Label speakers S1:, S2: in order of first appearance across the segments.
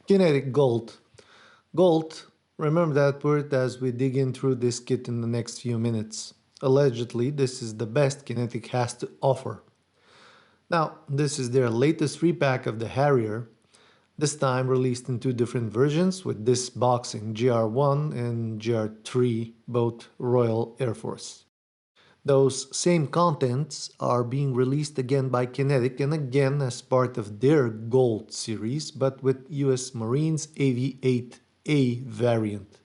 S1: Kinetic Gold. Gold, remember that word as we dig in through this kit in the next few minutes. Allegedly, this is the best Kinetic has to offer. Now, this is their latest repack of the Harrier, this time released in two different versions with this box in GR.1 and GR.3, both Royal Air Force. Those same contents are being released again by Kinetic and again as part of their Gold series, but with US Marines AV-8A variant.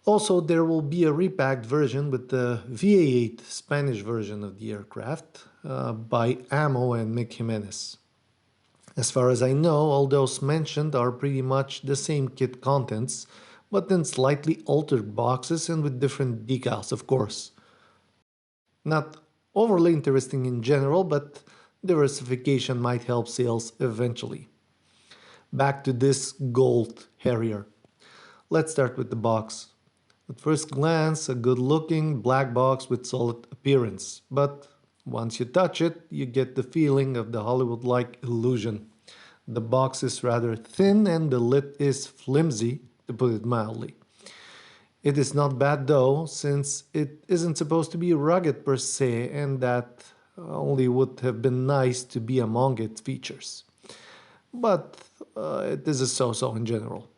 S1: Also, there will be a repacked version with the VA-8 Spanish version of the aircraft by Ammo and Mick Jimenez. As far as I know, all those mentioned are pretty much the same kit contents, but in slightly altered boxes and with different decals, of course. Not overly interesting in general, but diversification might help sales eventually. Back to this Gold Harrier. Let's start with the box. At first glance, a good-looking black box with solid appearance, but once you touch it, you get the feeling of the Hollywood-like illusion. The box is rather thin and the lid is flimsy, to put it mildly. It is not bad though, since it isn't supposed to be rugged per se, and that only would have been nice to be among its features. But it is a so-so in general.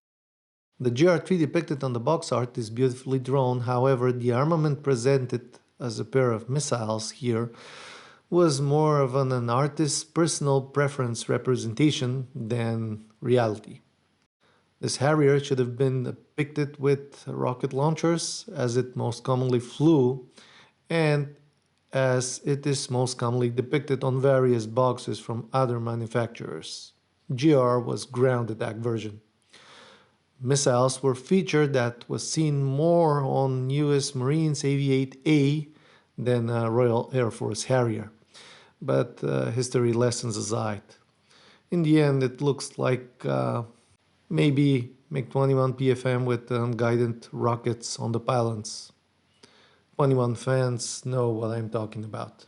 S1: The GR.3 depicted on the box art is beautifully drawn, however the armament presented as a pair of missiles here was more of an artist's personal preference representation than reality. This Harrier should have been depicted with rocket launchers as it most commonly flew and as it is most commonly depicted on various boxes from other manufacturers. GR was grounded that version. Missiles were featured that was seen more on US Marines AV-8A than Royal Air Force Harrier. But history lessons aside, in the end it looks like maybe MiG-21 PFM with guided rockets on the pylons. 21 fans know what I'm talking about.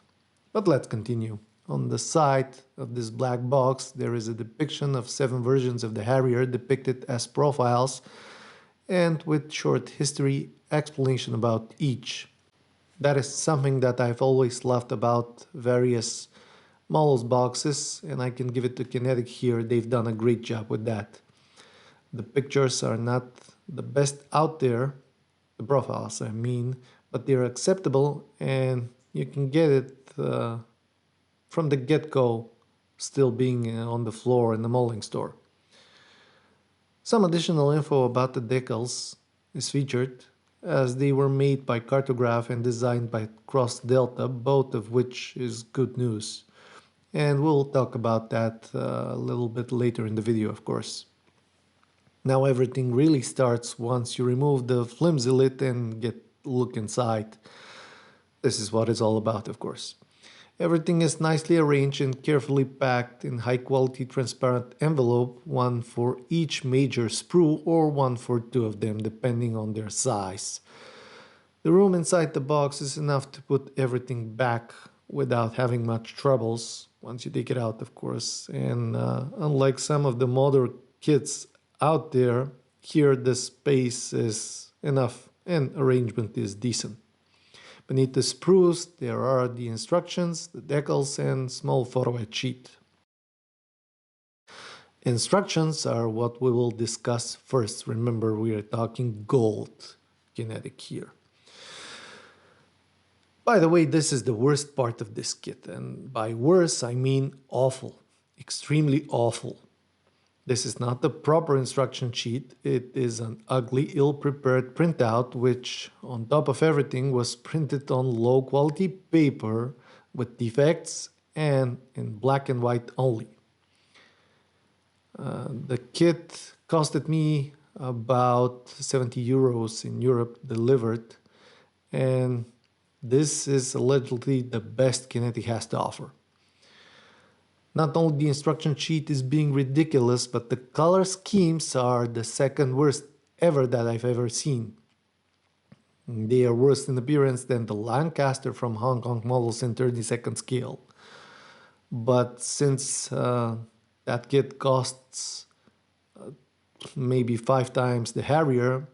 S1: But let's continue. On the side of this black box there is a depiction of 7 versions of the Harrier depicted as profiles and with short history explanation about each. That is something that I've always loved about various models boxes, and I can give it to Kinetic here. They've done a great job with that. The pictures are not the best out there, the profiles I mean, but they're acceptable and you can get it from the get-go, still being on the floor in the molding store. Some additional info about the decals is featured, as they were made by Cartograph and designed by Cross Delta, both of which is good news. And we'll talk about that a little bit later in the video, of course. Now everything really starts once you remove the flimsy lid and get a look inside. This is what it's all about, of course. Everything is nicely arranged and carefully packed in high-quality transparent envelope, one for each major sprue or one for 2 of them, depending on their size. The room inside the box is enough to put everything back without having much troubles, once you take it out, of course. And unlike some of the modern kits out there, here the space is enough and arrangement is decent. Beneath the sprues, there are the instructions, the decals, and small Photoetch sheet. Instructions are what we will discuss first. Remember, we are talking Gold Kinetic here. By the way, this is the worst part of this kit, and by worse I mean awful, extremely awful. This is not the proper instruction sheet, it is an ugly, ill-prepared printout which, on top of everything, was printed on low-quality paper with defects and in black and white only. The kit costed me about 70 euros in Europe delivered, and this is allegedly the best Kinetic has to offer. Not only the instruction sheet is being ridiculous, but the color schemes are the second worst ever that I've ever seen. They are worse in appearance than the Lancaster from Hong Kong models in 32nd scale. But since that kit costs maybe 5 times the Harrier,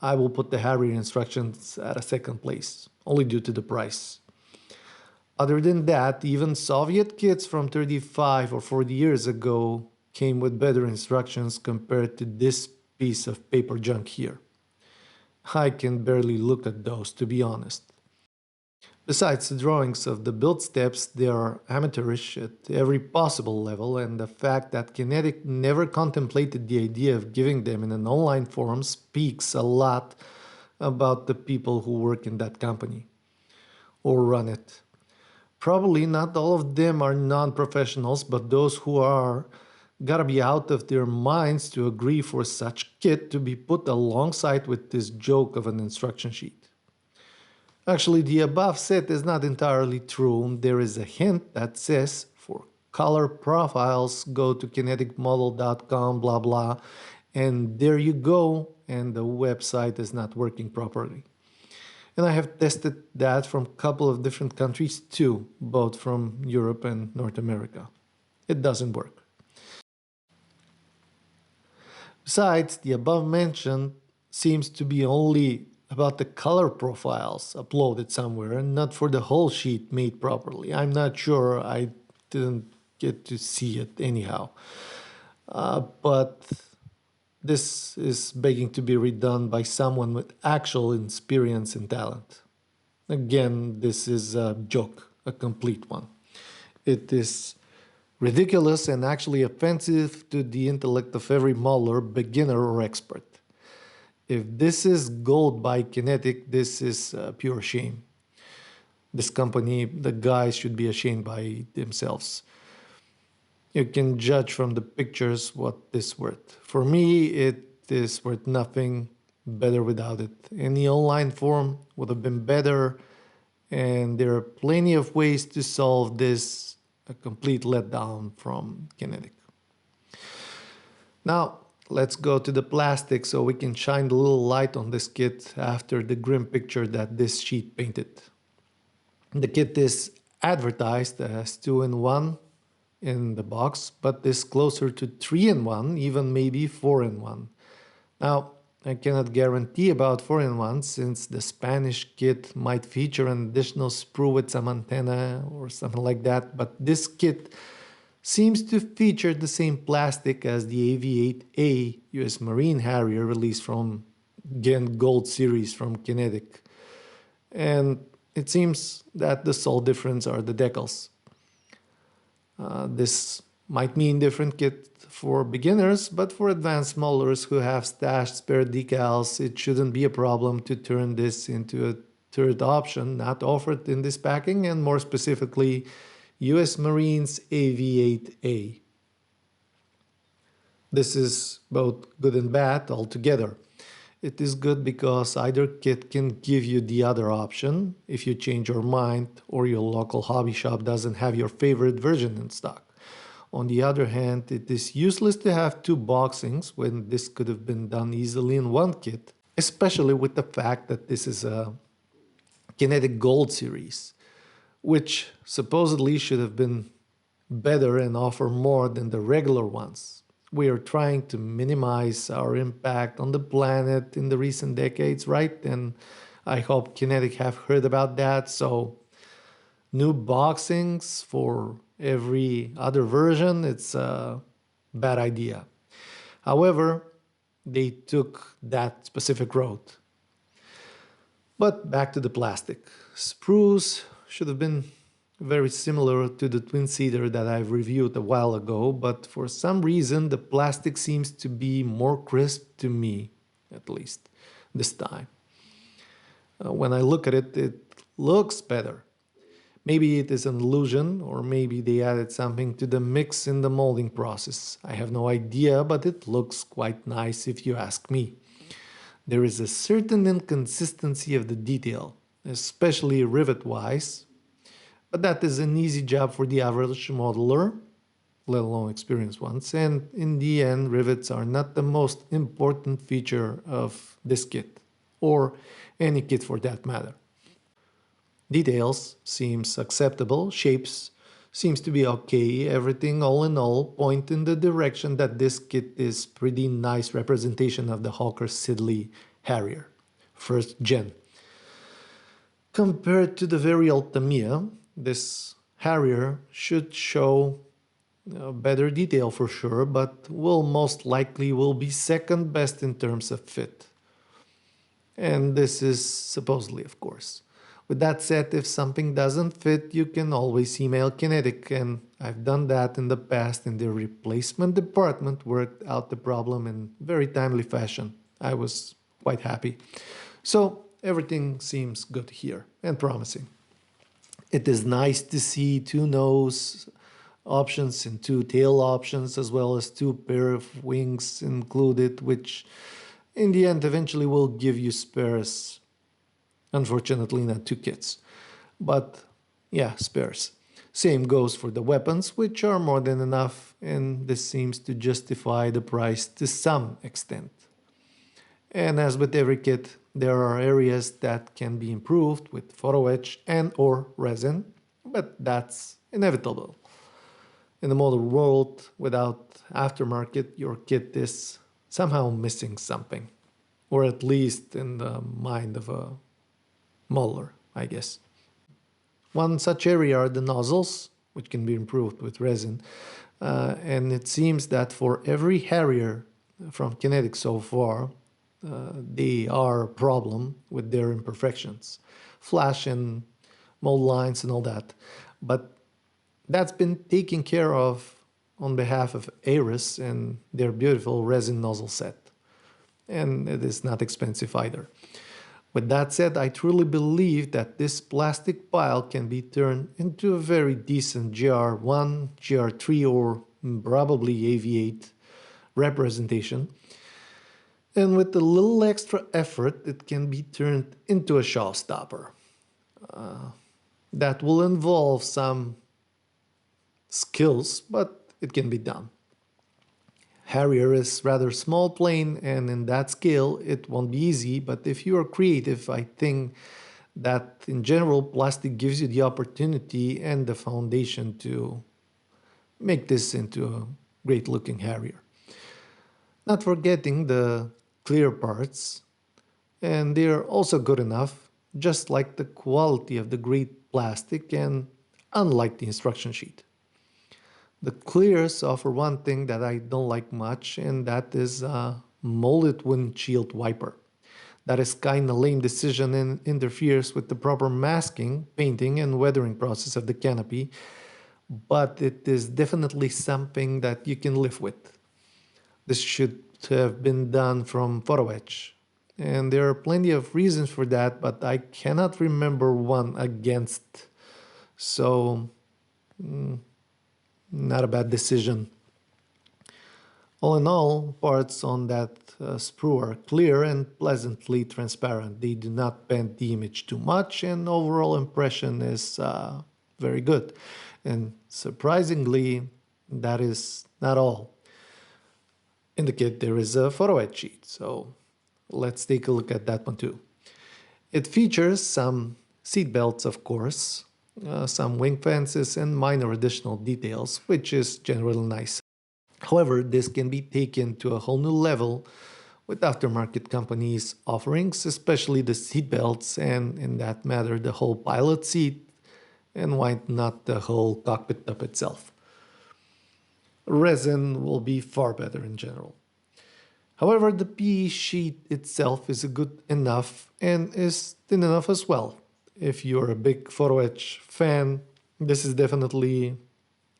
S1: I will put the Harrier instructions at a second place, only due to the price. Other than that, even Soviet kits from 35 or 40 years ago came with better instructions compared to this piece of paper junk here. I can barely look at those, to be honest. Besides the drawings of the build steps, they are amateurish at every possible level, and the fact that Kinetic never contemplated the idea of giving them in an online forum speaks a lot about the people who work in that company or run it. Probably not all of them are non-professionals, but those who are gotta be out of their minds to agree for such kit to be put alongside with this joke of an instruction sheet. Actually, the above set is not entirely true. There is a hint that says for color profiles, go to kineticmodel.com, blah blah, and there you go, and the website is not working properly. And I have tested that from a couple of different countries too, both from Europe and North America. It doesn't work. Besides, the above mentioned seems to be only about the color profiles uploaded somewhere and not for the whole sheet made properly. I'm not sure, I didn't get to see it anyhow. But this is begging to be redone by someone with actual experience and talent. Again, this is a joke, a complete one. It is ridiculous and actually offensive to the intellect of every modeler, beginner or expert. If this is gold by Kinetic, this is pure shame. This company, the guys should be ashamed by themselves. You can judge from the pictures what this is worth. For me, it is worth nothing, better without it. Any online forum would have been better, and there are plenty of ways to solve this, a complete letdown from Kinetic. Now, let's go to the plastic so we can shine a little light on this kit after the grim picture that this sheet painted. The kit is advertised as 2-in-1 in the box, but is closer to 3-in-1, even maybe 4-in-1. Now, I cannot guarantee about 4-in-1 since the Spanish kit might feature an additional sprue with some antenna or something like that, but this kit seems to feature the same plastic as the AV-8A US Marine Harrier released from, again, Gold series from Kinetic. And it seems that the sole difference are the decals. This might mean different kit for beginners, but for advanced modelers who have stashed spare decals, it shouldn't be a problem to turn this into a third option not offered in this packing, and more specifically, US Marines AV-8A. This is both good and bad altogether. It is good because either kit can give you the other option if you change your mind or your local hobby shop doesn't have your favorite version in stock. On the other hand, it is useless to have two boxings when this could have been done easily in one kit, especially with the fact that this is a Kinetic Gold series, which supposedly should have been better and offer more than the regular ones. We are trying to minimize our impact on the planet in the recent decades, right? And I hope Kinetic have heard about that. So new boxings for every other version, it's a bad idea. However, they took that specific road. But back to the plastic. Sprues should have been very similar to the twin-seater that I've reviewed a while ago, but for some reason the plastic seems to be more crisp to me, at least this time. When I look at it, it looks better. Maybe it is an illusion, or maybe they added something to the mix in the molding process. I have no idea, but it looks quite nice if you ask me. There is a certain inconsistency of the detail, especially rivet-wise, but that is an easy job for the average modeler, let alone experienced ones, and in the end, rivets are not the most important feature of this kit, or any kit for that matter. Details seems acceptable, shapes seems to be okay. Everything all in all point in the direction that this kit is pretty nice representation of the Hawker Siddeley Harrier, first gen. Compared to the very old Tamiya, this Harrier should show better detail for sure, but will most likely will be second best in terms of fit. And this is supposedly, of course. With that said, if something doesn't fit, you can always email Kinetic, and I've done that in the past, and the replacement department worked out the problem in very timely fashion. I was quite happy. So everything seems good here and promising. It is nice to see two nose options and two tail options, as well as two pair of wings included, which in the end eventually will give you spares. Unfortunately, not two kits, but yeah, spares. Same goes for the weapons, which are more than enough, and this seems to justify the price to some extent. And as with every kit, there are areas that can be improved with Photoetch and or resin, but that's inevitable. In the modern world, without aftermarket, your kit is somehow missing something, or at least in the mind of a modeler, I guess. One such area are the nozzles, which can be improved with resin, and it seems that for every Harrier from Kinetic so far, they are a problem with their imperfections, flash and mold lines and all that. But that's been taken care of on behalf of Aris and their beautiful resin nozzle set. And it is not expensive either. With that said, I truly believe that this plastic pile can be turned into a very decent GR.1, GR.3, or probably AV8 representation. And with a little extra effort, it can be turned into a showstopper. That will involve some skills, but it can be done. Harrier is rather small plane, and in that scale it won't be easy, but if you are creative, I think that in general plastic gives you the opportunity and the foundation to make this into a great looking Harrier. Not forgetting the clear parts, and they are also good enough, just like the quality of the great plastic and unlike the instruction sheet. The clears offer one thing that I don't like much, and that is a molded windshield wiper. That is kind of lame decision and interferes with the proper masking, painting, and weathering process of the canopy, but it is definitely something that you can live with. This should have been done from Photoetch, and there are plenty of reasons for that, but I cannot remember one against. So, not a bad decision. All in all, parts on that sprue are clear and pleasantly transparent. They do not bend the image too much, and overall impression is very good. And surprisingly, that is not all. In the kit, there is a Photoetch sheet, so let's take a look at that one too. It features some seat belts, of course, some wing fences, and minor additional details, which is generally nice. However, this can be taken to a whole new level with aftermarket companies' offerings, especially the seat belts, and in that matter, the whole pilot seat, and why not the whole cockpit top itself. Resin will be far better in general. However, the PE sheet itself is good enough and is thin enough as well. If you're a big Photoetch fan, this is definitely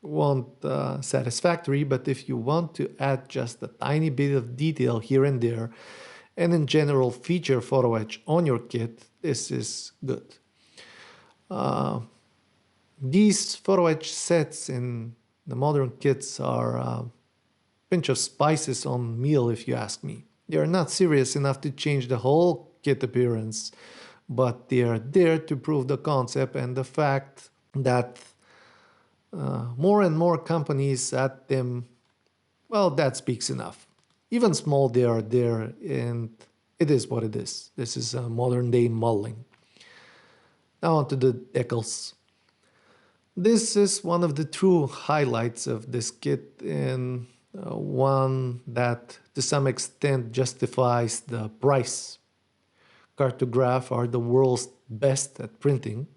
S1: won't satisfactory, but if you want to add just a tiny bit of detail here and there, and in general feature Photoetch on your kit, this is good. These Photoetch sets in the modern kits are a pinch of spices on meal, if you ask me. They are not serious enough to change the whole kit appearance, but they are there to prove the concept and the fact that more and more companies add them, well, that speaks enough. Even small, they are there, and it is what it is. This is modern day modeling. Now onto the decals. This is one of the true highlights of this kit, and one that to some extent justifies the price. Cartograph are the world's best at printing,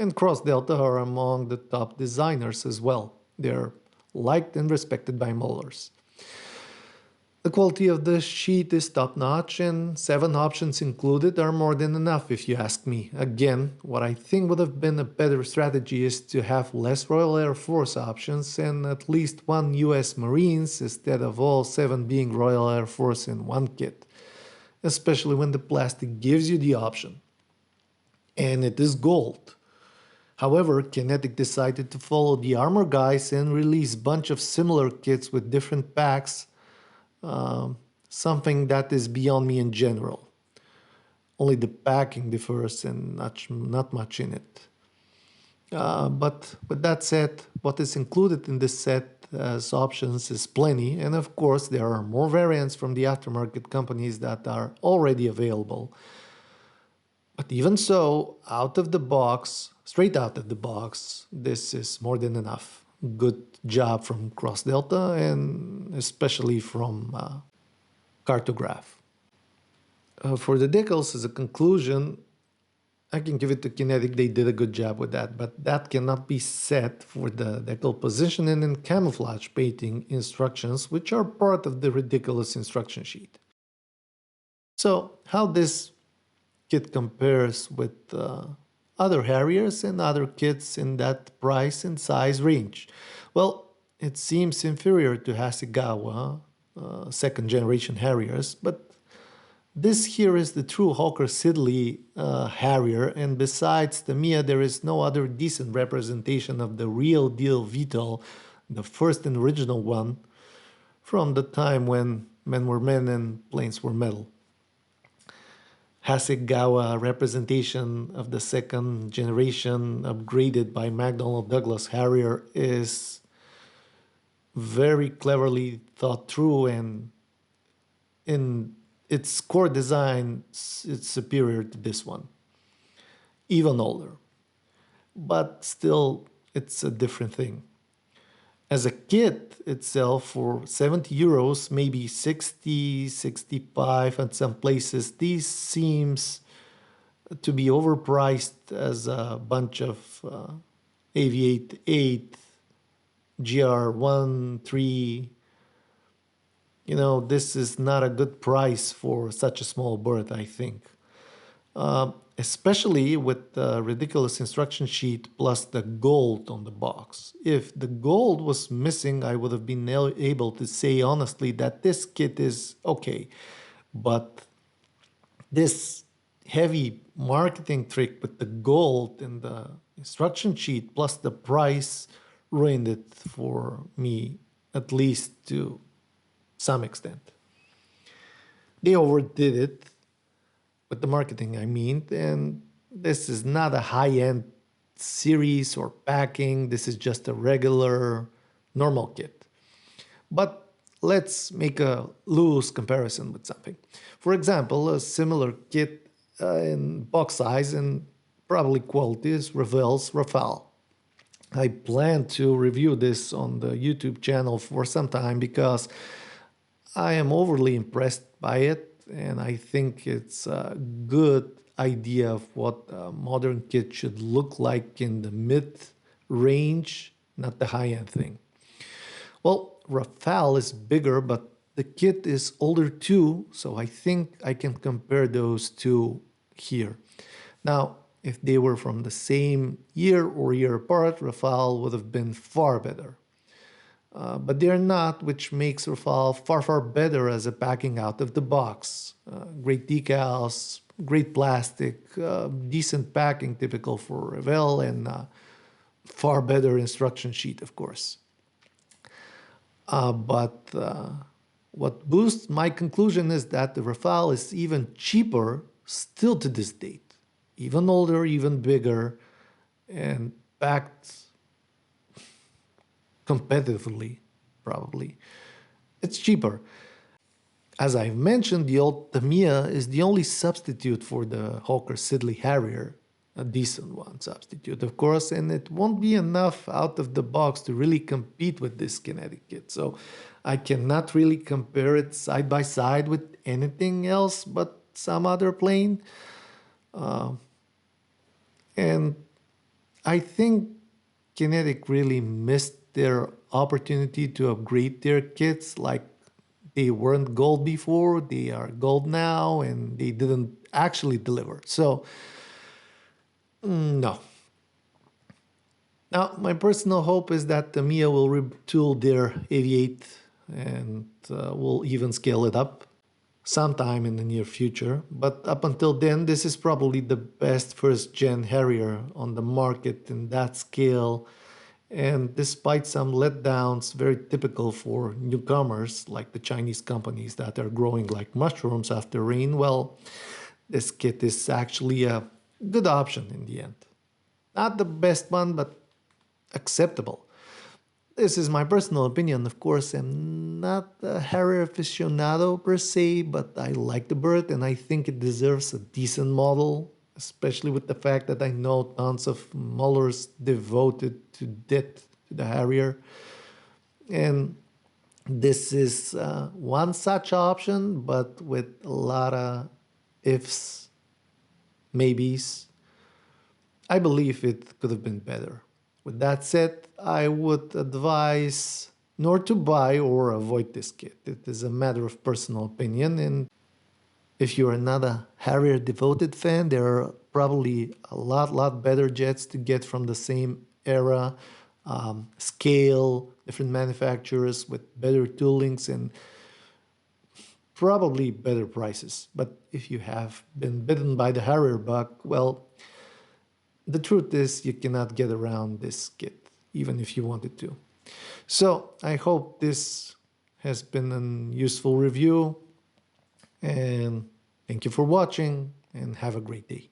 S1: and Cross Delta are among the top designers as well. They're liked and respected by molders. The quality of the sheet is top notch, and 7 options included are more than enough if you ask me. Again, what I think would have been a better strategy is to have less Royal Air Force options and at least 1 US Marines instead of all 7 being Royal Air Force in one kit, especially when the plastic gives you the option. And it is gold. However, Kinetic decided to follow the armor guys and release a bunch of similar kits with different packs, something that is beyond me in general. Only the packing differs and not much in it. But with that said, what is included in this set as options is plenty, and of course there are more variants from the aftermarket companies that are already available. But even so, straight out of the box, this is more than enough. Good job from Cross Delta and especially from Cartograph. For the decals, as a conclusion, I can give it to Kinetic. They did a good job with that, but that cannot be said for the decal positioning and camouflage painting instructions, which are part of the ridiculous instruction sheet. So, how this kit compares with other Harriers and other kits in that price and size range? Well, it seems inferior to Hasegawa second generation Harriers, but this here is the true Hawker Siddeley Harrier, and besides the Mia, there is no other decent representation of the real deal VTOL, the first and original one, from the time when men were men and planes were metal. Hasegawa representation of the second generation upgraded by McDonnell Douglas Harrier is very cleverly thought through, and in its core design it's superior to this one, even older, but still it's a different thing. As a kit itself, for 70 euros, maybe 60, 65 at some places, these seems to be overpriced as a bunch of Aviate 8, GR.1, 3. You know, this is not a good price for such a small bird, I think. Especially with the ridiculous instruction sheet plus the gold on the box. If the gold was missing, I would have been able to say honestly that this kit is okay. But this heavy marketing trick with the gold in the instruction sheet plus the price ruined it for me, at least to some extent. They overdid it with the marketing, I mean, and this is not a high-end series or packing. This is just a regular, normal kit. But let's make a loose comparison with something. For example, a similar kit in box size and probably quality is Revell's Rafale. I plan to review this on the YouTube channel for some time because I am overly impressed by it, and I think it's a good idea of what a modern kit should look like in the mid-range, not the high-end thing. Well, Rafale is bigger, but the kit is older too, so I think I can compare those two here. Now, if they were from the same year or year apart, Rafale would have been far better. But they're not, which makes Rafale far, far better as a packing out of the box. Great decals, great plastic, decent packing typical for Revell, and far better instruction sheet, of course. But what boosts my conclusion is that the Rafale is even cheaper still to this date. Even older, even bigger, and packed competitively, probably. It's cheaper. As I've mentioned, the old Tamiya is the only substitute for the Hawker Siddeley Harrier, a decent one substitute, of course, and it won't be enough out of the box to really compete with this Kinetic kit. So I cannot really compare it side by side with anything else but some other plane. And I think Kinetic really missed their opportunity to upgrade their kits. Like, they weren't gold before, they are gold now, and they didn't actually deliver. So, no. Now, my personal hope is that Tamiya will retool their 88 and will even scale it up sometime in the near future. But up until then, this is probably the best first gen Harrier on the market in that scale. And despite some letdowns, very typical for newcomers like the Chinese companies that are growing like mushrooms after rain, well, this kit is actually a good option in the end. Not the best one, but acceptable. This is my personal opinion, of course. I'm not a Harrier aficionado per se, but I like the bird and I think it deserves a decent model, especially with the fact that I know tons of mullers devoted to death to the Harrier. And this is one such option, but with a lot of ifs, maybes. I believe it could have been better. With that said, I would advise nor to buy or avoid this kit. It is a matter of personal opinion, and if you're not a Harrier devoted fan, there are probably a lot better jets to get from the same era, scale, different manufacturers with better toolings and probably better prices. But if you have been bitten by the Harrier bug, well, the truth is you cannot get around this kit, even if you wanted to. So I hope this has been a useful review, and thank you for watching, and have a great day.